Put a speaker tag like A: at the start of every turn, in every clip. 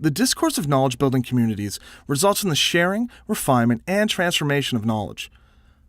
A: The discourse of knowledge-building communities results in the sharing, refinement, and transformation of knowledge.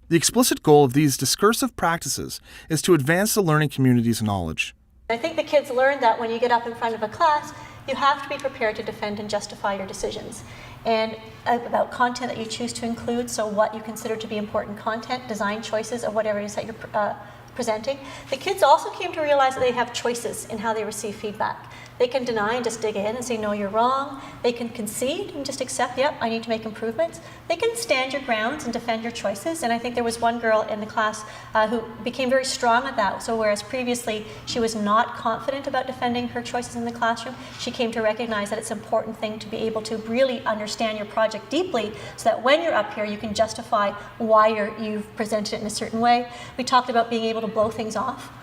A: The explicit goal of these discursive practices is to advance the learning community's knowledge.
B: I think the kids learn that when you get up in front of a class, you have to be prepared to defend and justify your decisions. And about content that you choose to include, so what you consider to be important content, design choices of whatever it is that you're presenting. The kids also came to realize that they have choices in how they receive feedback. They can deny and just dig in and say, no, you're wrong. They can concede and just accept, yep, I need to make improvements. They can stand your grounds and defend your choices. And I think there was one girl in the class who became very strong at that. So whereas previously she was not confident about defending her choices in the classroom, she came to recognize that it's an important thing to be able to really understand your project deeply so that when you're up here, you can justify why you've presented it in a certain way. We talked about being able to blow things off.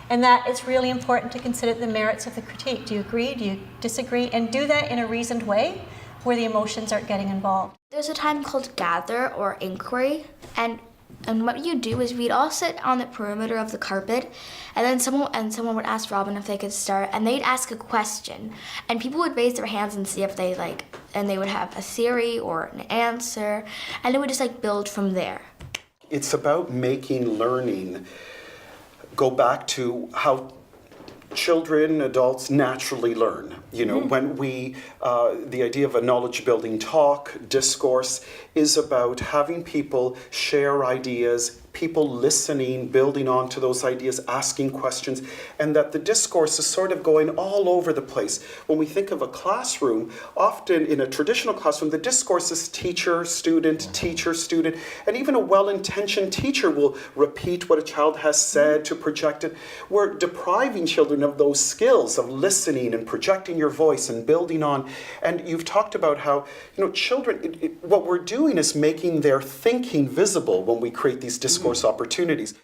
B: And that it's really important to consider the merits of the critique. Do you agree? Do you disagree? And do that in a reasoned way where the emotions aren't getting involved.
C: There's a time called gather or inquiry, and what you do is we'd all sit on the perimeter of the carpet, and then someone would ask Robin if they could start, and they'd ask a question, and people would raise their hands and see if they and they would have a theory or an answer, and it would just build from there.
D: It's about making learning go back to how children, adults naturally learn. When the idea of a knowledge-building talk, discourse, is about having people share ideas, people listening, building onto those ideas, asking questions, and that the discourse is sort of going all over the place. When we think of a classroom, often in a traditional classroom, the discourse is teacher, student, and even a well-intentioned teacher will repeat what a child has said to project it. We're depriving children of those skills of listening and projecting your voice and building on. And you've talked about how, children, what we're doing is making their thinking visible when we create these discourse opportunities.